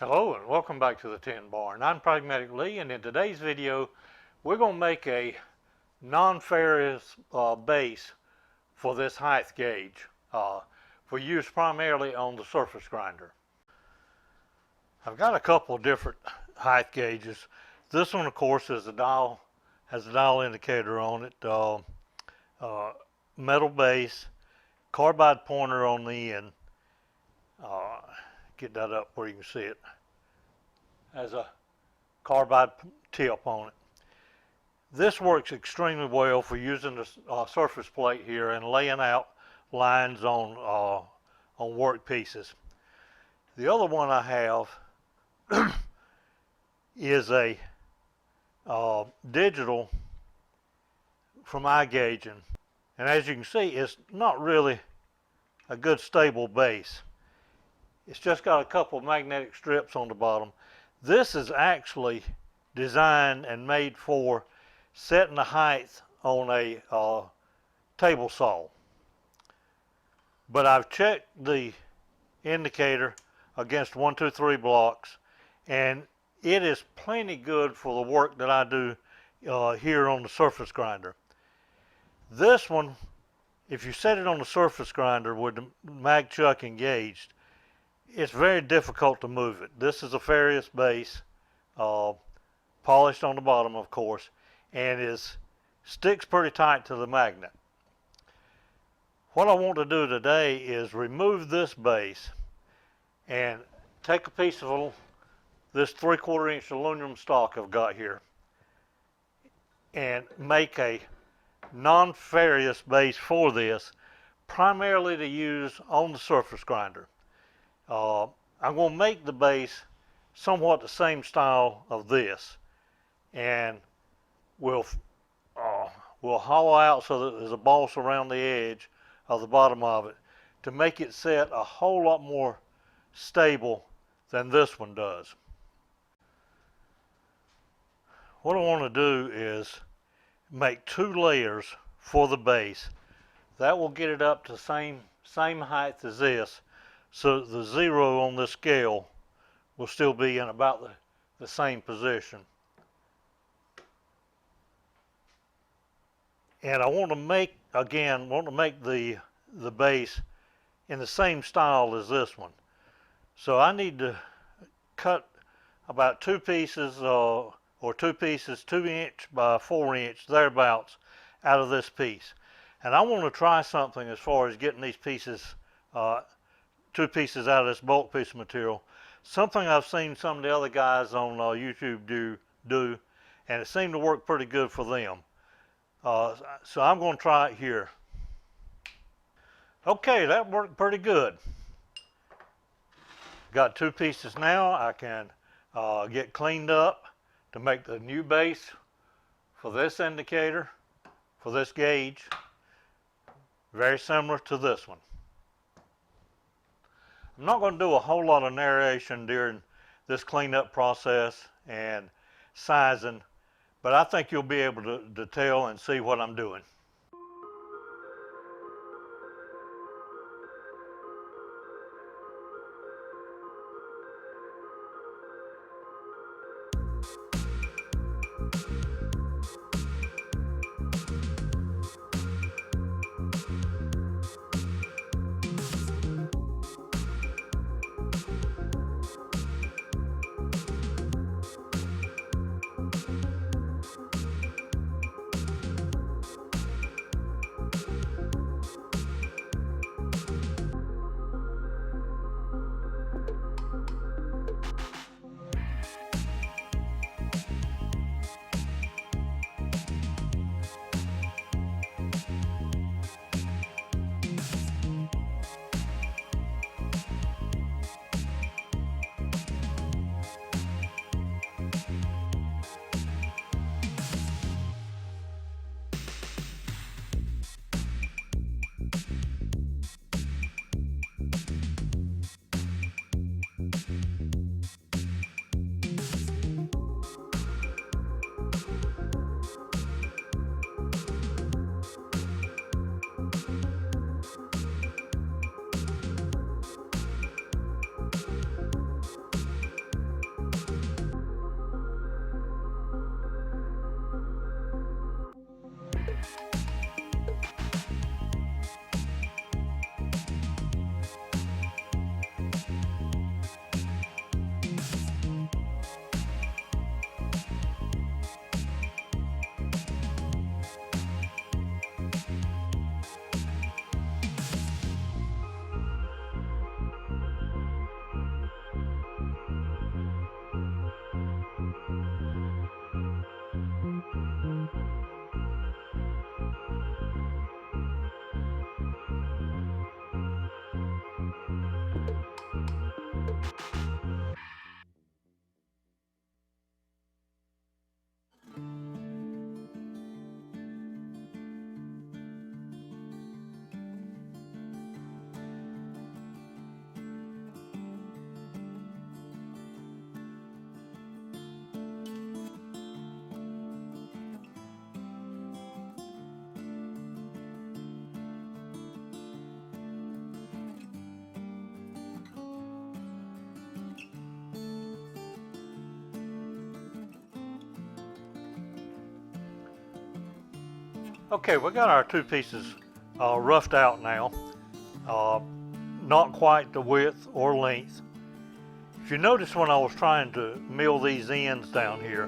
Hello and welcome back to the Tin Barn. I'm Pragmatic Lee, and in today's video we're going to make a non-ferrous base for this height gauge for use primarily on the surface grinder. I've got a couple of different height gauges. This one, of course, is has a dial indicator on it, metal base, carbide pointer on the end. Get that up where you can see it. Has a carbide tip on it. This works extremely well for using the surface plate here and laying out lines on work pieces. The other one I have is a digital from iGauging, and as you can see, it's not really a good stable base. It's just got a couple of magnetic strips on the bottom. This is actually designed and made for setting the height on a table saw. But I've checked the indicator against 1, 2, 3 blocks, and it is plenty good for the work that I do here on the surface grinder. This one, if you set it on the surface grinder with the mag chuck engaged, it's very difficult to move it. This is a ferrous base, polished on the bottom, of course, and sticks pretty tight to the magnet. What I want to do today is remove this base and take a piece of this 3/4 inch aluminum stock I've got here and make a non-ferrous base for this, primarily to use on the surface grinder. I'm going to make the base somewhat the same style of this, and we'll hollow out so that there's a boss around the edge of the bottom of it to make it set a whole lot more stable than this one does. What I want to do is make 2 layers for the base. That will get it up to same height as this, so the 0 on this scale will still be in about the same position. And I want to make, again, the base in the same style as this one. So I need to cut about 2 pieces, or 2 pieces 2 inch by 4 inch, thereabouts, out of this piece. And I want to try something as far as getting these pieces, 2 pieces out of this bulk piece of material. Something I've seen some of the other guys on YouTube do, and it seemed to work pretty good for them. So I'm going to try it here. Okay, that worked pretty good. Got 2 pieces now. I can get cleaned up to make the new base for this indicator, for this gauge, very similar to this one. I'm not going to do a whole lot of narration during this cleanup process and sizing, but I think you'll be able to tell and see what I'm doing. Okay, we got our two pieces roughed out now. Not quite the width or length. If you notice when I was trying to mill these ends down here,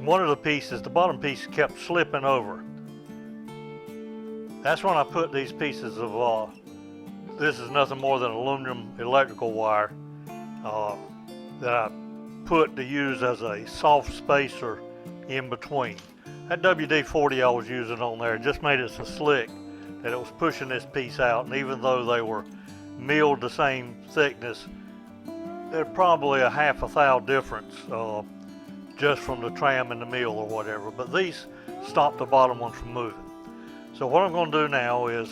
one of the pieces, the bottom piece, kept slipping over. That's when I put these pieces of, this is nothing more than aluminum electrical wire that I put to use as a soft spacer in between. That WD-40 I was using on there just made it so slick that it was pushing this piece out, and even though they were milled the same thickness, there's probably a half a thou difference just from the tram and the mill or whatever, but these stop the bottom ones from moving. So what I'm going to do now is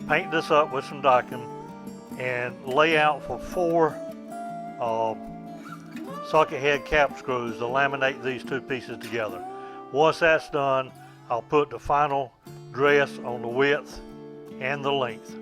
paint this up with some Daikin and lay out for 4 socket head cap screws to laminate these two pieces together. Once that's done, I'll put the final dress on the width and the length.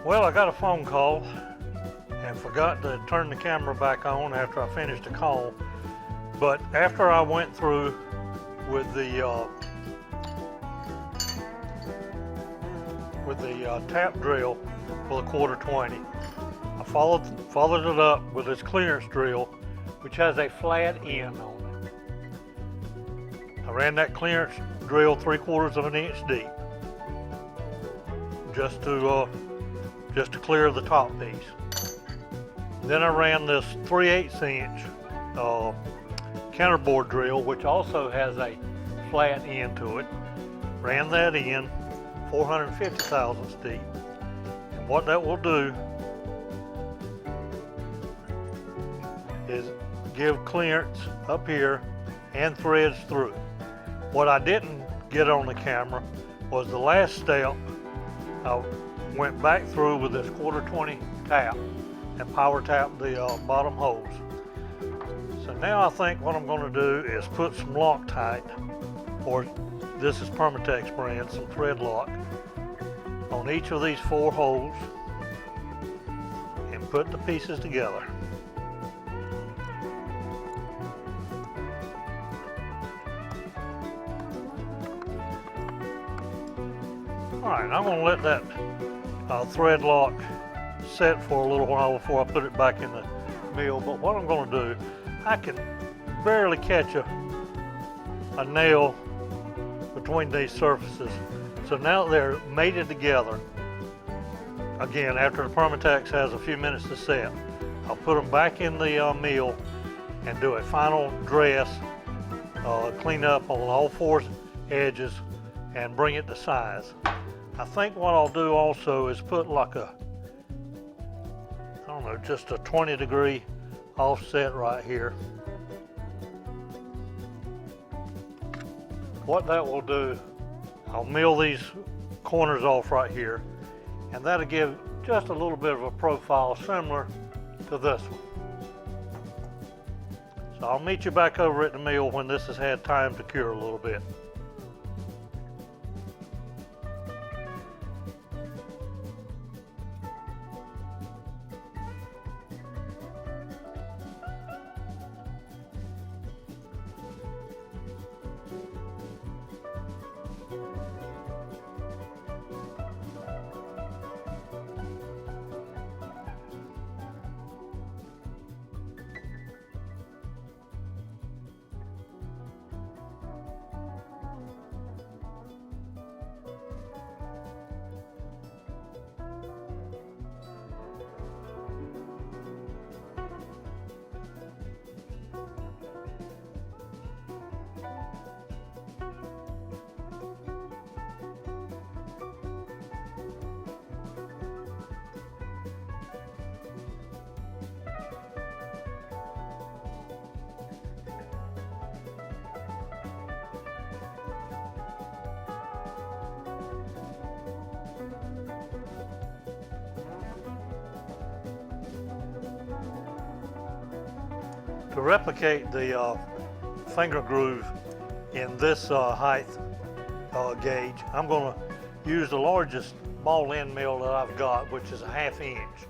Well, I got a phone call and forgot to turn the camera back on after I finished the call. But after I went through with the tap drill for the 1/4-20, I followed it up with this clearance drill, which has a flat end on it. I ran that clearance drill 3/4 of an inch deep, just to clear the top piece. Then I ran this 3/8 inch counterbore drill, which also has a flat end to it. Ran that in 450 thousandths deep. And what that will do is give clearance up here and threads through. What I didn't get on the camera was the last step. I went back through with this 1/4-20 tap and power tap the bottom holes. So now I think what I'm going to do is put some Loctite, or this is Permatex brand, some thread lock, on each of these 4 holes and put the pieces together. Alright, I'm going to let that thread lock set for a little while before I put it back in the mill. But what I'm going to do, I can barely catch a nail between these surfaces. So now they're mated together, again, after the Permatex has a few minutes to set, I'll put them back in the mill and do a final dress, clean up on all four edges and bring it to size. I think what I'll do also is put like a, I don't know, just a 20-degree offset right here. What that will do, I'll mill these corners off right here, and that'll give just a little bit of a profile similar to this one. So I'll meet you back over at the mill when this has had time to cure a little bit. To replicate the finger groove in this height gauge, I'm going to use the largest ball end mill that I've got, which is a 1/2 inch.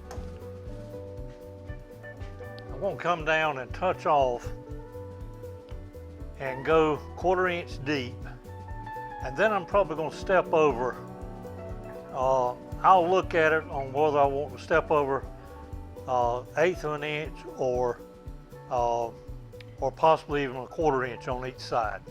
I'm going to come down and touch off and go 1/4 inch deep, and then I'm probably going to step over. I'll look at it on whether I want to step over 1/8 of an inch or possibly even a 1/4 inch on each side.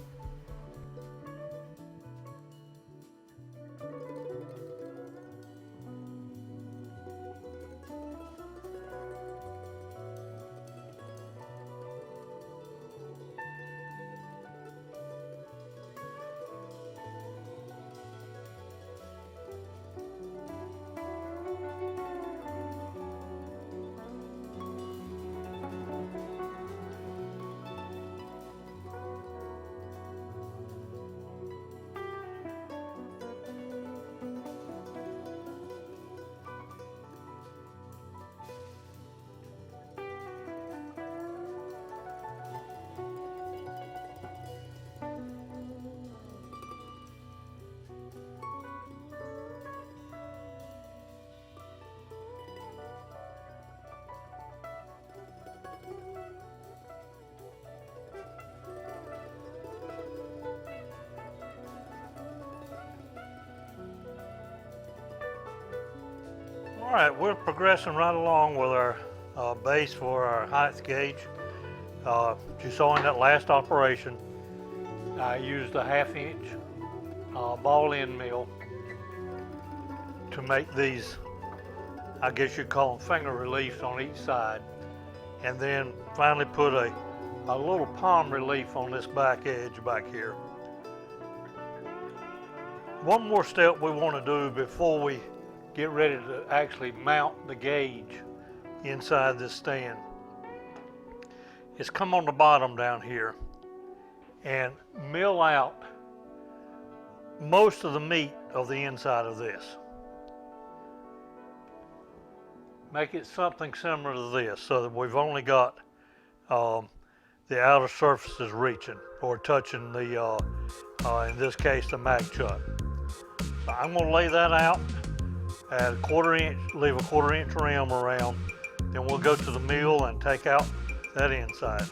All right, we're progressing right along with our base for our height gauge. As you saw in that last operation, I used a 1/2 inch ball end mill to make these, I guess you'd call them finger reliefs on each side, and then finally put a little palm relief on this back edge back here. One more step we want to do before we get ready to actually mount the gauge inside this stand is come on the bottom down here and mill out most of the meat of the inside of this. Make it something similar to this so that we've only got the outer surfaces reaching or touching the, in this case, the mag chuck. So I'm going to lay that out at a 1/4 inch, leave a 1/4 inch rim around, then we'll go to the mill and take out that inside.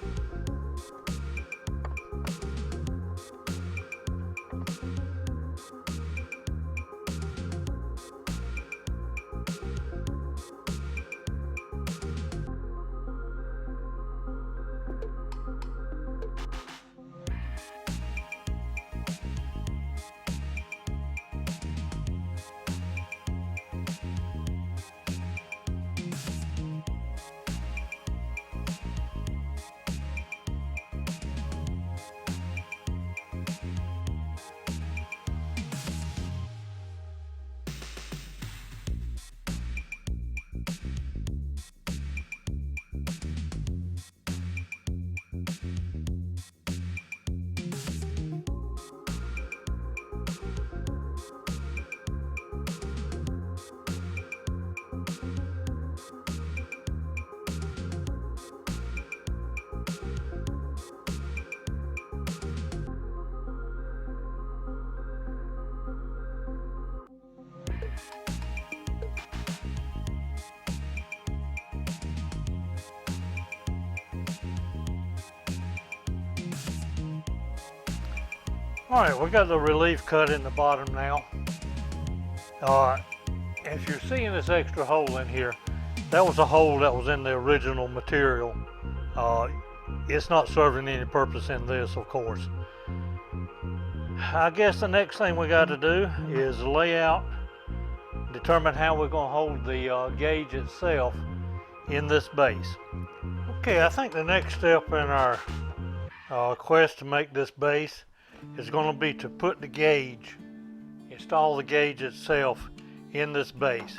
Alright, we got the relief cut in the bottom now. As you're seeing this extra hole in here, that was a hole that was in the original material. It's not serving any purpose in this, of course. I guess the next thing we got to do is lay out, determine how we're going to hold the gauge itself in this base. Okay, I think the next step in our quest to make this base is going to be to put the gauge, install the gauge itself in this base.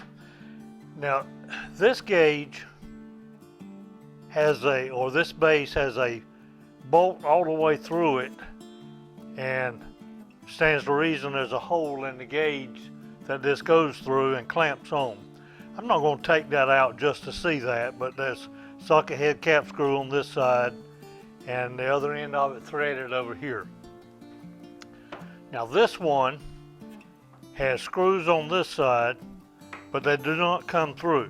Now, this gauge has this base has a bolt all the way through it, and stands to reason there's a hole in the gauge that this goes through and clamps on. I'm not going to take that out just to see that, but there's socket head cap screw on this side and the other end of it threaded over here. Now this one has screws on this side, but they do not come through.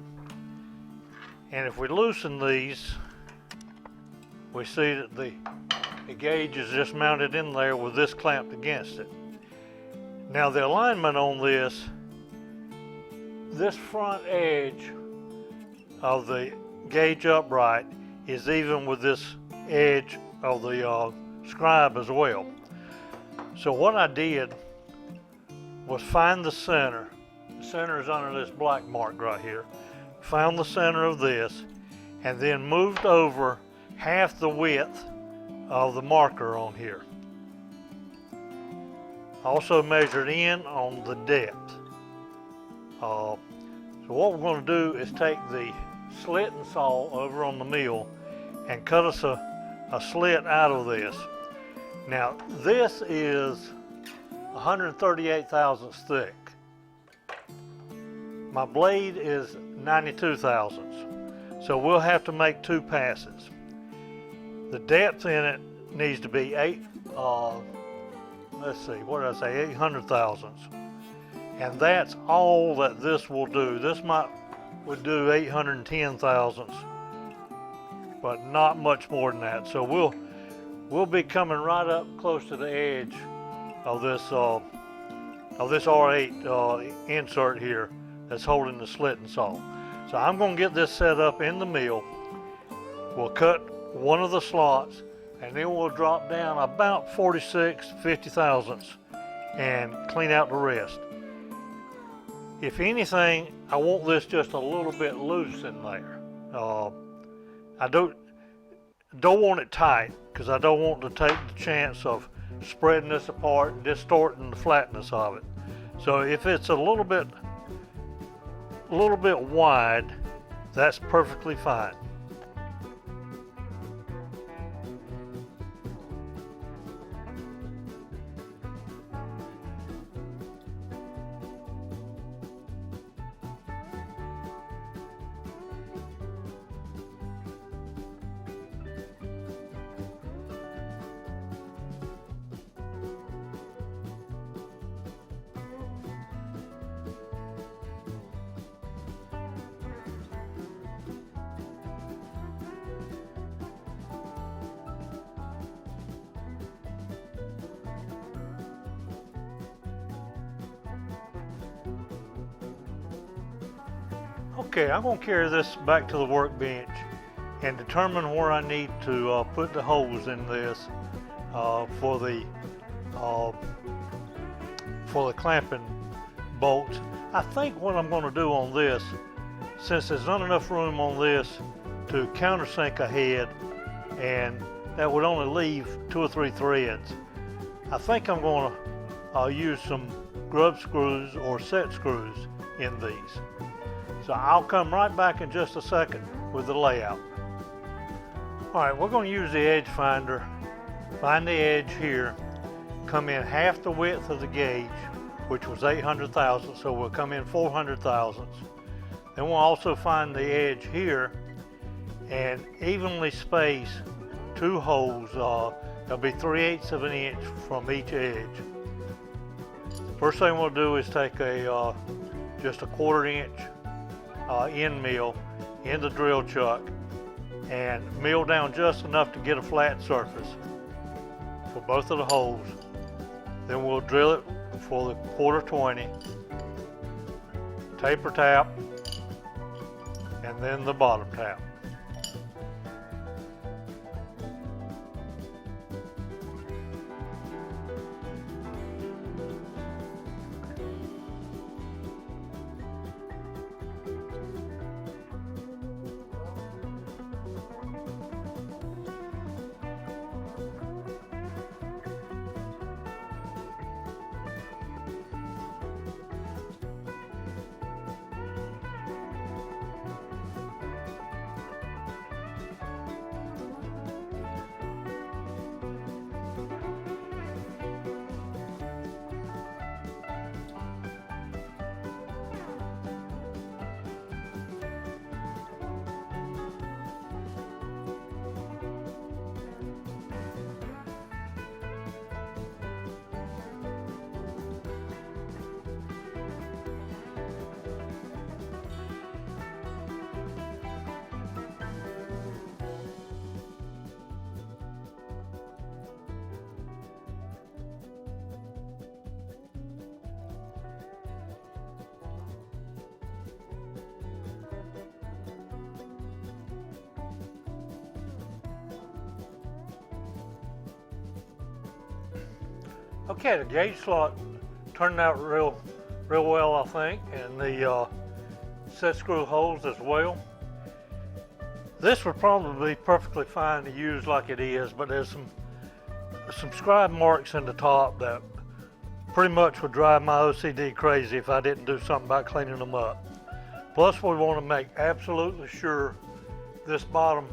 And if we loosen these, we see that the gauge is just mounted in there with this clamped against it. Now the alignment on this front edge of the gauge upright is even with this edge of the scribe as well. So what I did was find the center. The center is under this black mark right here. Found the center of this and then moved over half the width of the marker on here. Also measured in on the depth. So what we're going to do is take the slit and saw over on the mill and cut us a slit out of this. Now this is 138 thousandths thick. My blade is 92 thousandths. So we'll have to make two passes. The depth in it needs to be 800 thousandths. And that's all that this will do. This would do 810 thousandths, but not much more than that. So we'll be coming right up close to the edge of this R8 insert here that's holding the slit and saw. So I'm going to get this set up in the mill. We'll cut one of the slots and then we'll drop down about 50 thousandths and clean out the rest. If anything, I want this just a little bit loose in there. I don't want it tight because I don't want to take the chance of spreading this apart and distorting the flatness of it. So if it's a little bit wide, that's perfectly fine. Okay, I'm going to carry this back to the workbench and determine where I need to put the holes in this for the clamping bolts. I think what I'm going to do on this, since there's not enough room on this to countersink a head, and that would only leave 2 or 3 threads, I think I'm going to use some grub screws or set screws in these. So I'll come right back in just a second with the layout. Alright, we're going to use the edge finder, find the edge here, come in half the width of the gauge, which was 800 thousandths, so we'll come in 400 thousandths. Then we'll also find the edge here and evenly space 2 holes. There'll be 3/8 of an inch from each edge. First thing we'll do is take just a 1/4 inch end mill in the drill chuck and mill down just enough to get a flat surface for both of the holes. Then we'll drill it for the 1/4 20, taper tap, and then the bottom tap. Okay, the gauge slot turned out real well, I think, and the set screw holes as well. This would probably be perfectly fine to use like it is, but there's some scribe marks in the top that pretty much would drive my OCD crazy if I didn't do something about cleaning them up. Plus, we want to make absolutely sure this bottom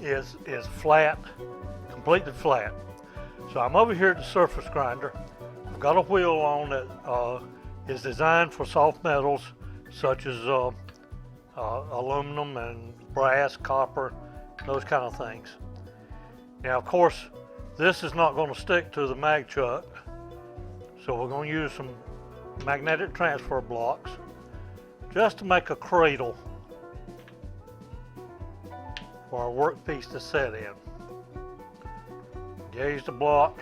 is flat, completely flat. So I'm over here at the surface grinder. I've got a wheel on that is designed for soft metals such as aluminum and brass, copper, those kind of things. Now, of course, this is not going to stick to the mag chuck, so we're going to use some magnetic transfer blocks just to make a cradle for our workpiece to set in. Gauge the block.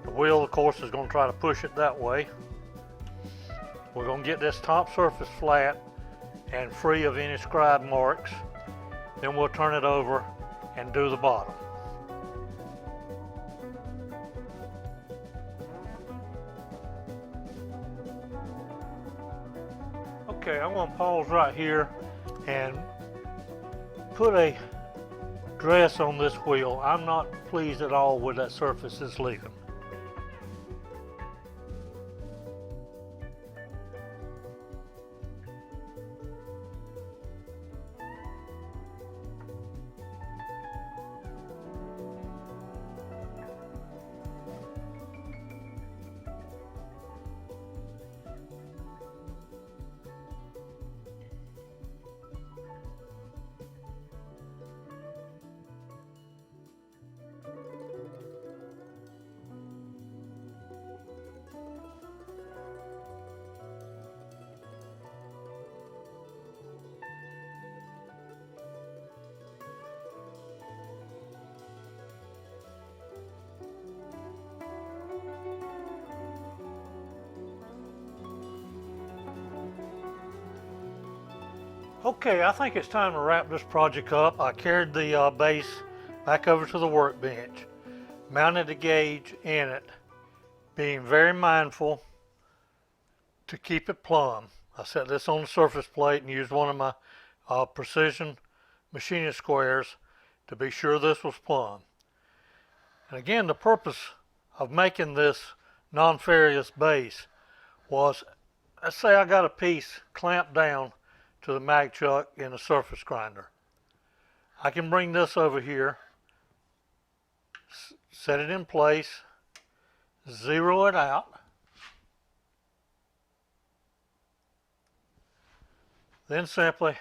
The wheel, of course, is going to try to push it that way. We're going to get this top surface flat and free of any scribe marks. Then we'll turn it over and do the bottom. Okay, I'm going to pause right here and put a dress on this wheel. I'm not pleased at all with that surface it's leaving. Okay, I think it's time to wrap this project up. I carried the base back over to the workbench, mounted the gauge in it, being very mindful to keep it plumb. I set this on the surface plate and used one of my precision machining squares to be sure this was plumb. And again, the purpose of making this non-ferrous base was, let's say I got a piece clamped down to the mag chuck in a surface grinder. I can bring this over here, set it in place, zero it out, then simply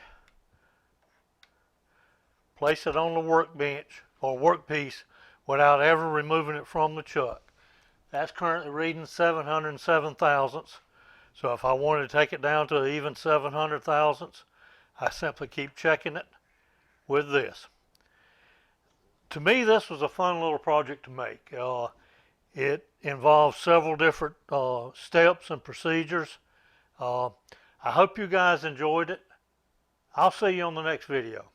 place it on the workbench or workpiece without ever removing it from the chuck. That's currently reading 707 thousandths. So if I wanted to take it down to even 700 thousandths, I simply keep checking it with this. To me, this was a fun little project to make. It involves several different steps and procedures. I hope you guys enjoyed it. I'll see you on the next video.